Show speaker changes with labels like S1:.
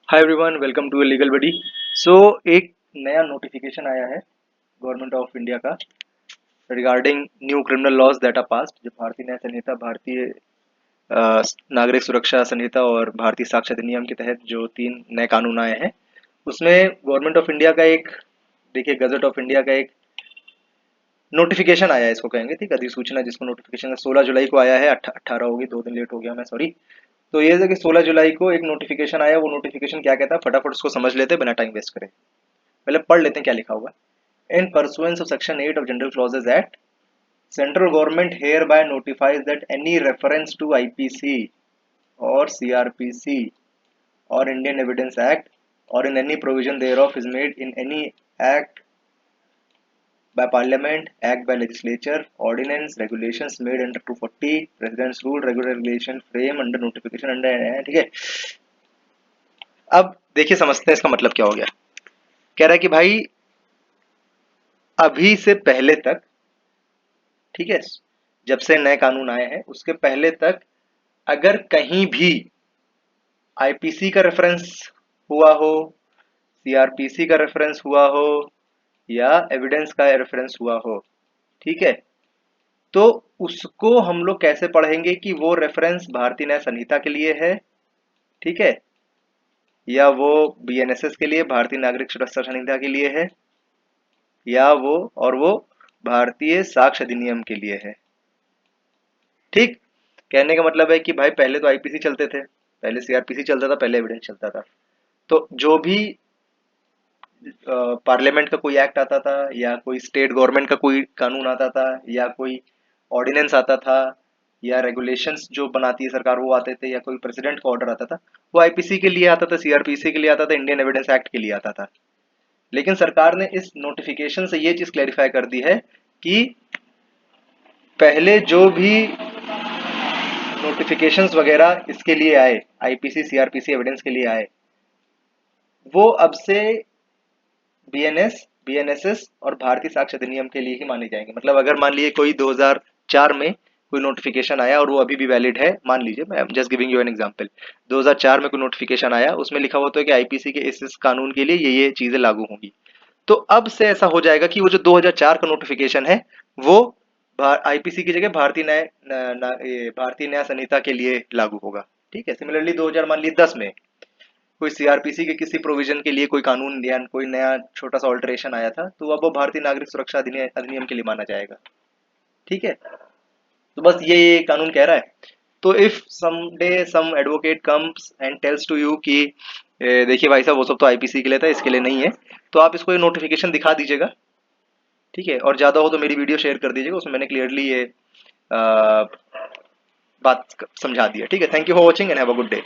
S1: Hi everyone, welcome to Legal Buddy. So एक नया notification आया है गवर्नमेंट ऑफ इंडिया का regarding new criminal laws that are passed. जो भारतीय न्याय संहिता, भारतीय नागरिक सुरक्षा संहिता और भारतीय साक्ष्य अधिनियम के तहत जो 3 नए कानून आए हैं, उसमें गवर्नमेंट ऑफ इंडिया का एक, देखिए, गजट ऑफ इंडिया का एक नोटिफिकेशन आया है, इसको कहेंगे, ठीक, अधिसूचना, जिसको नोटिफिकेशन 16 जुलाई को आया है। 18 होगी, 2 दिन लेट हो गया मैं, सॉरी। तो ये है कि 16 जुलाई को एक नोटिफिकेशन आया। वो नोटिफिकेशन क्या कहता है, फटाफट उसको समझ लेते हैं बिना टाइम वेस्ट करे। पहले पढ़ लेते हैं क्या लिखा हुआ। In pursuance of section 8 of general clauses act, central government hereby notifies that any reference to IPC और सीआरपीसी और Indian evidence act or in any provision thereof is made in any act by parliament, act by legislature, ordinance, regulations made under 240, president's rule, regular regulation frame under notification under, ठीक है। अब देखिए, समझते हैं इसका मतलब क्या हो गया। कह रहा है कि भाई अभी से पहले तक, ठीक है, जब से नए कानून आए हैं उसके पहले तक अगर कहीं भी आईपीसी का रेफरेंस हुआ हो, सीआरपीसी का रेफरेंस हुआ हो या एविडेंस का रेफरेंस हुआ हो, ठीक है, तो उसको हम लोग कैसे पढ़ेंगे कि वो रेफरेंस भारतीय न्याय संहिता के लिए है, ठीक है, या वो बीएनएसएस के लिए, भारतीय नागरिक सुरक्षा संहिता के लिए है, या वो भारतीय साक्ष्य अधिनियम के लिए है। ठीक, कहने का मतलब है कि भाई पहले तो आईपीसी चलते थे, पहले सीआरपीसी चलता था, पहले एविडेंस चलता था। तो जो भी पार्लियामेंट का कोई एक्ट आता था या कोई स्टेट गवर्नमेंट का कोई कानून आता था या कोई ऑर्डिनेंस आता था या रेगुलेशंस जो बनाती है सरकार वो आते थे या कोई प्रेसिडेंट का ऑर्डर आता था, वो आईपीसी के लिए आता था, सीआरपीसी के लिए आता था, इंडियन एविडेंस एक्ट के लिए आता था। लेकिन सरकार ने इस नोटिफिकेशन से ये चीज क्लैरिफाई कर दी है कि पहले जो भी नोटिफिकेशंस वगैरह इसके लिए आए, आईपीसी सीआरपीसी एविडेंस के लिए आए, वो अब से बीएनएस, बीएनएसएस और भारतीय साक्ष्य अधिनियम के लिए ही माने जाएंगे। मतलब अगर मान लीजिए कोई 2004 में कोई नोटिफिकेशन आया और वो अभी भी वैलिड है, मान लीजिए, मैं just giving you an example, 2004 में कोई नोटिफिकेशन आया, उसमें लिखा हुआ तो है कि आईपीसी के इस कानून के लिए ये चीजें लागू होंगी, तो अब से ऐसा हो जाएगा कि वो जो 2004 का नोटिफिकेशन है वो आईपीसी की जगह भारतीय न्याय संहिता के लिए लागू होगा। ठीक है, सिमिलरली 2000 मान लीजिए 10 में कोई सीआरपीसी के किसी प्रोविजन के लिए कोई कानून या कोई नया छोटा सा ऑल्टरेशन आया था, तो अब वो भारतीय नागरिक सुरक्षा अधिनियम के लिए माना जाएगा। ठीक है, तो बस ये कानून कह रहा है। तो if someday some advocate comes and tells to you कि देखिए भाई साहब, वो सब तो आईपीसी के लिए था, इसके लिए नहीं है, तो आप इसको ये नोटिफिकेशन दिखा दीजिएगा। ठीक है, और ज्यादा हो तो मेरी वीडियो शेयर कर दीजिएगा, उसमें मैंने क्लियरली ये बात समझा दिया। ठीक है, thank you for watching and have a good day.